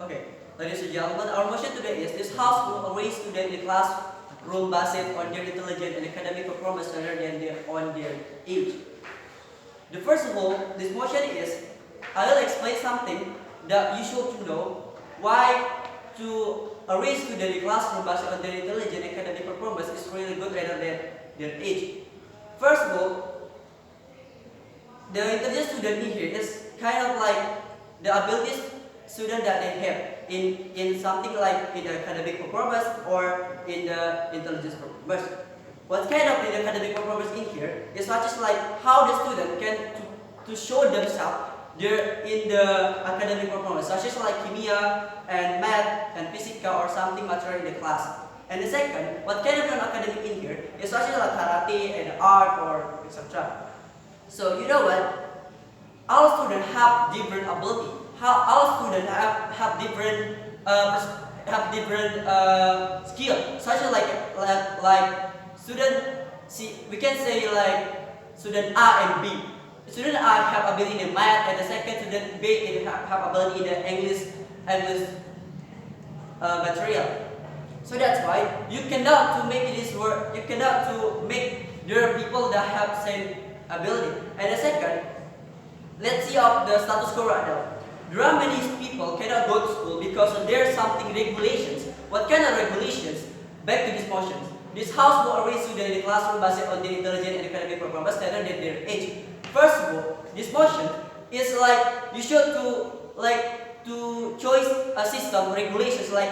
Okay, ladies and gentlemen, our motion today is this house will arrange students in the classroom based on their intelligence and academic performance rather than on their age. The first of all, this motion is I will explain something that you should know why to arrange students in the classroom based on their intelligence and academic performance is really good rather than their age. First of all, the intelligent student in here is kind of like the abilities student that they have in something like in the academic performance or in the intelligence performance. What kind of in academic performance in here is such as like how the student can to show themselves in the academic performance, such as like chemia and math and physics or something material in the class. And the second, what kind of non-academic in here is such as like karate and art or etc. So you know what? All students have different ability. All students have different skill. Such as like student we can say like student A and B. Student A have ability in math, and the second student B have ability in the English material. So that's why you cannot to make this work. You cannot to make there people that have same ability. And the second, let's see of the status quo right now. There are many people cannot go to school because there's something regulations. What kind of regulations? Back to these motions. This house will arrange students in the classroom based on their intelligence and academic performance rather than their age. First of all, this motion is like you should to choose a system regulations like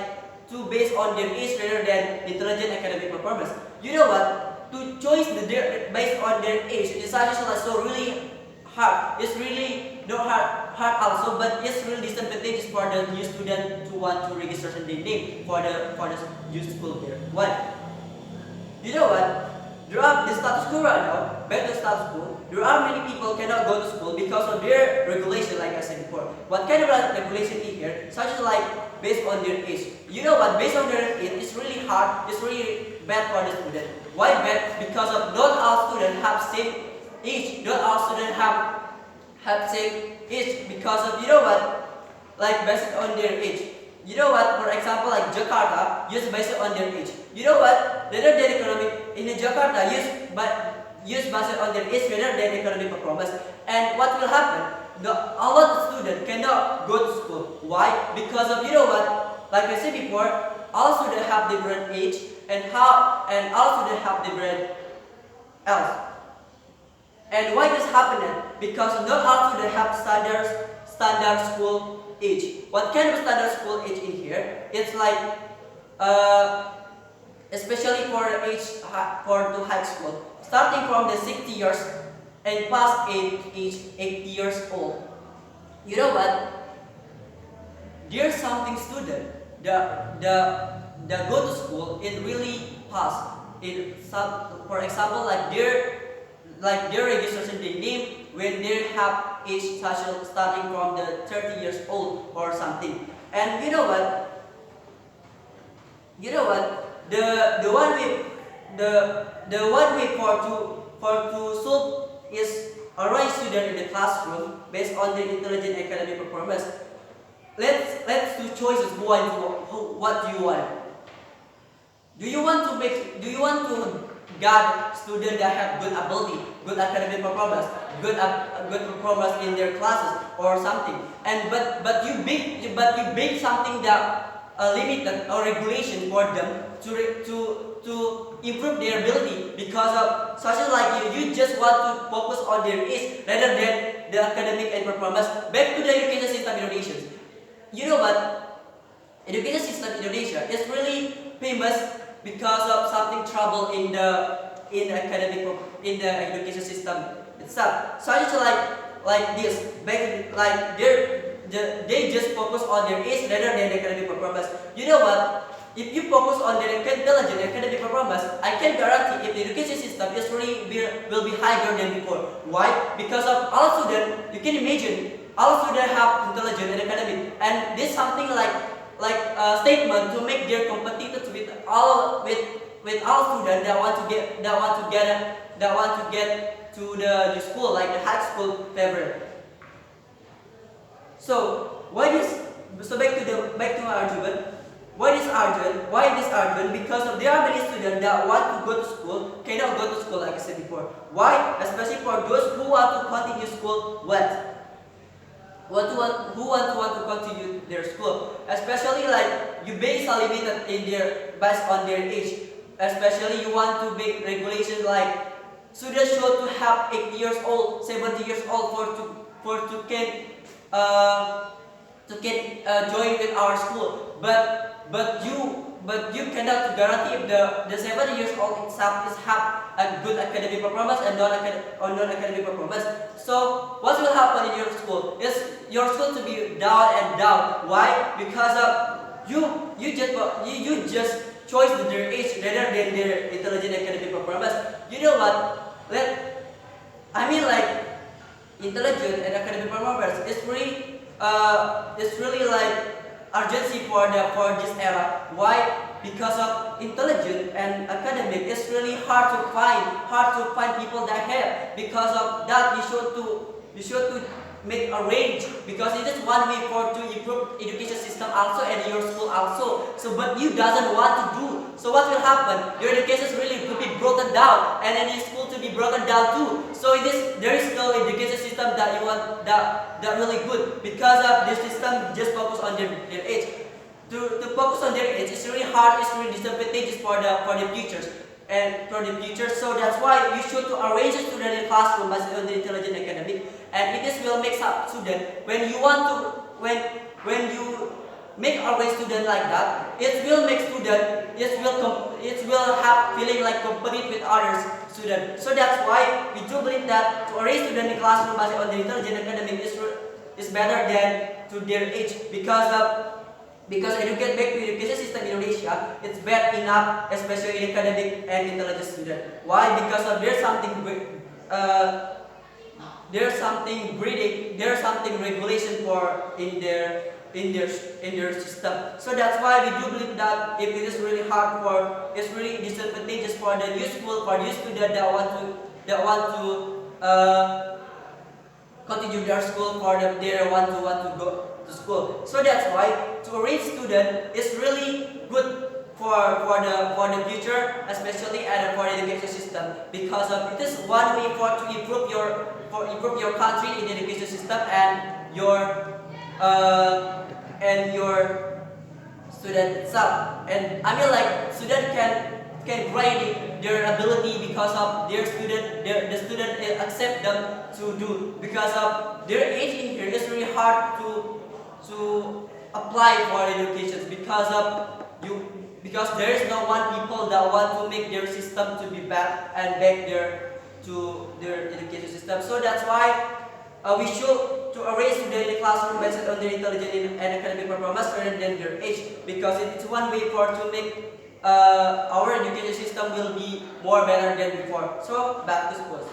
to based on their age rather than intelligent academic performance. You know what? To choose based on their age is actually so really hard. It's really not hard also, but it's really disadvantageous for the new student to want to register their name for the new school here. Why? You know what? There are the status quo right now. Back to status quo. There are many people cannot go to school because of their regulation, like I said before. What kind of regulation in here? Such as like based on their age. You know what? Based on their age, it's really hard. It's really bad for the student. Why bad? Because of not all students have same age. Not all students have same age because of you know what? Like based on their age. You know what? For example, like Jakarta, used based on their age. You know what? Rather than economic in Jakarta, used based on their age rather than economic performance. And what will happen? A lot of students cannot go to school. Why? Because of you know what? Like I said before, all students have different age and all students have different else. And why this happening? Because not all students have standard school age. What kind of standard school age in here? It's like especially for age for to high school, starting from the 60 years and past age 8 years old. You know what? There's something student the go to school in really fast. In some, for example, like their registration they name when they have age such as starting from the 30 years old or something. And you know what? The one way for to solve is arrange student in the classroom based on their intelligent academic performance. Let's do choices what do you want. Do you want to get students that have good ability, good academic performance, good performance in their classes or something? And but you make something that limit or regulation for them to improve their ability because of such as like you just want to focus on their age rather than the academic and performance. Back to the education system in Indonesia. You know what? Education system in Indonesia is really famous because of something trouble in the education system itself. So it's like this, like they just focus on their age rather than academic performance. You know what? If you focus on their intelligence academic performance, I can guarantee if the education system is really will be higher than before. Why? Because of all students, you can imagine all students have intelligence and academic, and this something like a statement to make their competitive with all students that want to get to the school like the high school favorite. So why this So back to my argument. Why this argument? Why this argument? Because of there are many students that want to go to school, cannot go to school like I said before. Why? Especially for those who want to continue school who want to continue their school. Especially like you basically limited in their based on their age. Especially you want to make regulations like students should to have 8 years old, 70 years old to join with our school. But you cannot guarantee if the 7 years old itself is have a good academic performance and non-academic performance. So what will happen in your school is your school to be down and down. Why? Because of you just choose their age rather than their intelligent academic performance. You know what? Like intelligent and academic performance is really like urgency for this era. Why? Because of intelligent and academic, it's really hard to find people that have. Because of that, you should to make a range, because it is one way to improve education system also and your school also. So but you doesn't want to do. So what will happen? Your education is really to be broken down, and then your school to be broken down too. So there is no education system that you want that really good, because of this system just focus on their age. To focus on their age, it's really hard. It's really disadvantageous for the futures and for the future. So that's why you should to arrange a student in classroom based on the intelligent academic, and it will make some student when you make arrange student like that, it will make student it will have feeling like compete with others student. So that's why we do believe that to arrange student in classroom based on the intelligent academic is better than to their age, because educate back to education system in Indonesia, it's bad enough, especially in academic and intelligent student. Why? Because of there's something regulation for in their system. So that's why we do believe that if it is really hard it's really disadvantageous for the new school, for new student that want to continue their school, for them they want to go to school. So that's why to arrange student is really good for the future, especially and for the education system, because of it is one way to improve your country in the education system and your student itself. And like student can grade their ability because of the student accept them to do, because of their age in here is really hard to apply for education, because there is no one people that want to make their system to be back to their education system. So that's why we should to arrange students in the classroom based on their intelligence and academic performance rather than their age, because it's one way to make our education system will be more better than before. So back to school.